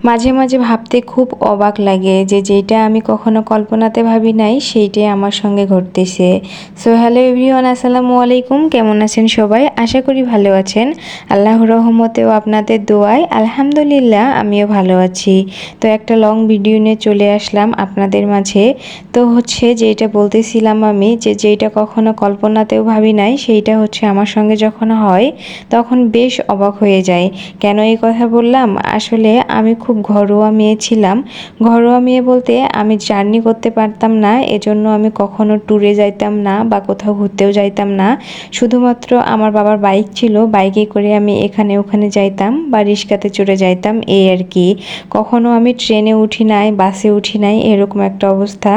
মাঝে মাঝে ভাবতে খুব অবাক লাগে যে যেটা আমি কখনো কল্পনাতে ভাবি নাই সেইটাই আমার সঙ্গে ঘটতেছে। সো হ্যালো এভরিওয়ান, আসসালামু আলাইকুম। কেমন আছেন সবাই? আশা করি ভালো আছেন। আল্লাহর রহমতেও আপনাদের দোয়ায় আলহামদুলিল্লাহ আমিও ভালো আছি। তো একটা লং ভিডিও নিয়ে চলে আসলাম আপনাদের মাঝে। তো হচ্ছে যেটা বলতেছিলাম আমি যে যেটা কখনো কল্পনাতেও ভাবি নাই সেইটা হচ্ছে আমার সঙ্গে যখন হয় তখন বেশ অবাক হয়ে যায়। কেন এই কথা বললাম? আসলে আমি খুব ঘরোয়া মেয়ে ছিলাম। ঘরোয়া মেয়ে বলতে আমি জার্নি করতে পারতাম না, এজন্য আমি কখনো ট্যুরে যাইতাম না বা কোথাও ঘুরতেও যাইতাম না। শুধুমাত্র আমার বাবার বাইক ছিল, বাইকে করে আমি এখানে ওখানে যাইতাম বা রিক্সাতে চড়ে যাইতাম, এই আর কি। কখনো আমি ট্রেনে উঠি নাই, বাসে উঠি নাই, এরকম একটা অবস্থা।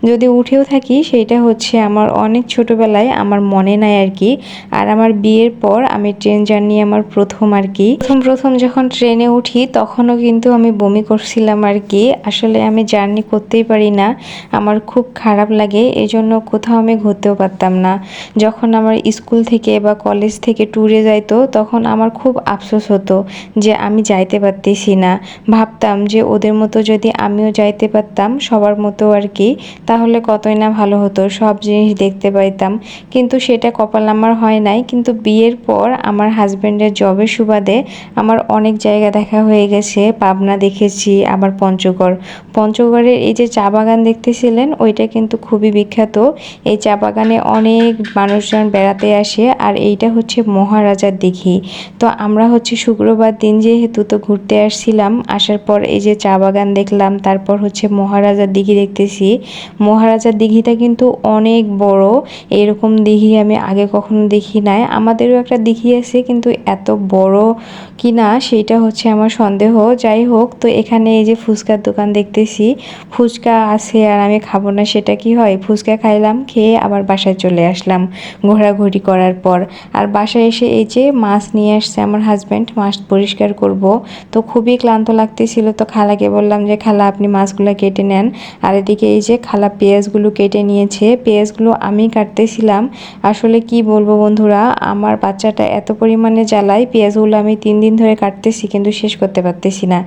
যদি উঠেও থাকি সেইটা হচ্ছে আমার অনেক ছোটবেলায়, আমার মনে নাই আর কি। আর আমার বিয়ের পর আমি ট্রেন জার্নি আমার প্রথম আর কি। প্রথম যখন ট্রেনে উঠি তখনও কিন্তু আমি বমি করছিলাম আর কি। আসলে আমি জার্নি করতেই পারি না, আমার খুব খারাপ লাগে, এজন্য কোথাও আমি ঘুরতেও পারতাম না। যখন আমার স্কুল থেকে বা কলেজ থেকে ট্যুরে যাইতো তখন আমার খুব আফসোস হতো যে আমি যাইতে পারতেছি না। ভাবতাম যে ওদের মতো যদি আমিও যাইতে পারতাম সবার মতো আর কি, তাহলে কতই না ভালো হতো, সব জিনিস দেখতে পাইতাম। কিন্তু সেটা কপাল আমার হয় নাই। কিন্তু বিয়ের পর আমার হাজব্যান্ডের জবের সুবাদে আমার অনেক জায়গা দেখা হয়ে গেছে। পাবনা দেখেছি, আবার পঞ্চগড়ের এই যে চা বাগান দেখতেছিলেন ওইটা কিন্তু খুবই বিখ্যাত। এই চা বাগানে অনেক মানুষজন বেড়াতে আসে। আর এইটা হচ্ছে মহারাজার দিঘি। তো আমরা হচ্ছে শুক্রবার দিন যেহেতু তো ঘুরতে আসছিলাম, আসার পর এই যে চা বাগান দেখলাম, তারপর হচ্ছে মহারাজার দিঘি দেখতেছি। মহারাজার দিঘিটা কিন্তু অনেক বড়, এরকম দিঘি আমি আগে কখনো দেখি নাই। আমাদেরও একটা দিঘি আছে কিন্তু এত বড় কিনা সেইটা হচ্ছে আমার সন্দেহ। যাই হোক, তো এখানে এই যে ফুচকার দোকান দেখতেছি, ফুচকা আছে আর আমি খাবো না সেটা কি হয়? ফুচকা খাইলাম, খেয়ে আবার বাসায় চলে আসলাম ঘোরাঘুরি করার পর। আর বাসায় এসে এই যে মাছ নিয়ে আসছে আমার হাজব্যান্ড, মাছ পরিষ্কার করব। তো খুবই ক্লান্ত লাগতেছিল, তো খালাকে বললাম যে খালা আপনি মাছগুলো কেটে নেন। আর এদিকে এই যে খালা পেঁয়াজগুলো কেটে নিয়েছে, পেঁয়াজগুলো আমি কাটতেছিলাম। আসলে কি বলবো বন্ধুরা, আমার বাচ্চাটা এত পরিমাণে জ্বালায়, পেঁয়াজগুলো আমি 3 দিন ধরে কাটতেছি কিন্তু শেষ করতে পারতেছি না।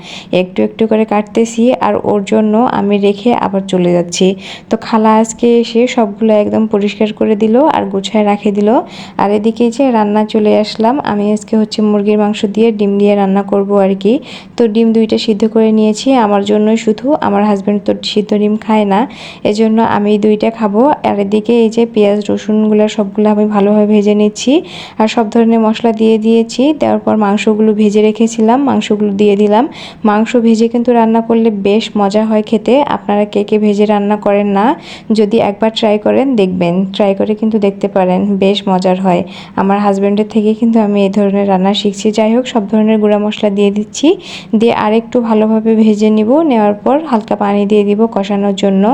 একটু একটু করে কাটতেছি আর ওর জন্য আমি রেখে আবার চলে যাচ্ছি। তো খালা আজকে এসে সবগুলো একদম পরিষ্কার করে দিল আর গুছায় রাখে দিল। আর এদিকে যে রান্না চলে আসলাম, আমি আজকে হচ্ছে মুরগির মাংস দিয়ে ডিম দিয়ে রান্না করব আর কি। তো ডিম 2টা সিদ্ধ করে নিয়েছি আমার জন্যই শুধু, আমার হাজব্যান্ড তো সিদ্ধ ডিম খায় না, এজন্য আমি 2টা খাবো। আর এদিকে এই যে পেঁয়াজ রসুনগুলো সবগুলো আমি ভালোভাবে ভেজে নিচ্ছি আর সব ধরনের মশলা দিয়ে দিয়েছি। দেওয়ার পর মাংসগুলো ভেজে রেখেছিলাম, মাংসগুলো দিয়ে দিলাম। মাংস ভেজে কিন্তু রান্না করলে বেশ মজা হয় খেতে। আপনারা কে কে ভেজে রান্না করেন না? যদি একবার ট্রাই করেন দেখবেন, ট্রাই করে কিন্তু দেখতে পারেন, বেশ মজার হয়। আমার হাজব্যান্ডের থেকে কিন্তু আমি এই ধরনের রান্না শিখছি। যাই হোক, সব ধরনের গুঁড়া মশলা দিয়ে দিচ্ছি, দিয়ে আরেকটু ভালোভাবে ভেজে নিব। নেওয়ার পর হালকা পানি দিয়ে দিব কষানোর জন্য।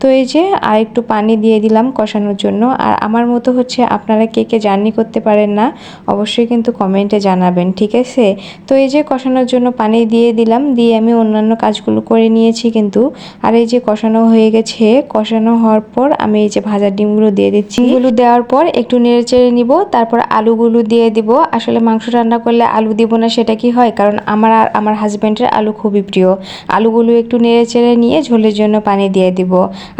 তো এই যে আরেকটু পানি দিয়ে দিলাম কষানোর জন্য। আর আমার মতো হচ্ছে আপনারা কে কে জার্নি করতে পারেন না অবশ্যই কিন্তু কমেন্টে জানাবেন, ঠিক আছে? তো এই যে কষানোর জন্য পানি দিয়ে দিলাম, দিয়ে আমি অন্যান্য কাজগুলো করে নিয়েছি কিন্তু। আর এই যে কষানো হয়ে গেছে, কষানো হওয়ার পর আমি এই যে ভাজা ডিমগুলো দিয়ে দিচ্ছি। ডিমগুলো দেওয়ার পর একটু নেড়ে চেড়ে নিব, তারপর আলুগুলো দিয়ে দিব। আসলে মাংস রান্না করলে আলু দিব না সেটা কি হয়? কারণ আমার আর আমার হাজব্যান্ডের আলু খুবই প্রিয়। আলুগুলো একটু নেড়ে চেড়ে নিয়ে ঝোলের জন্য পানি দিয়ে দিব।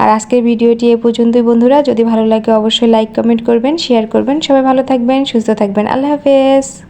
আর আজকের ভিডিওটি এ পর্যন্তই বন্ধুরা। যদি ভালো লাগে অবশ্যই লাইক কমেন্ট করবেন, শেয়ার করবেন। সবাই ভালো থাকবেন, সুস্থ থাকবেন। আল্লাহ হাফেজ।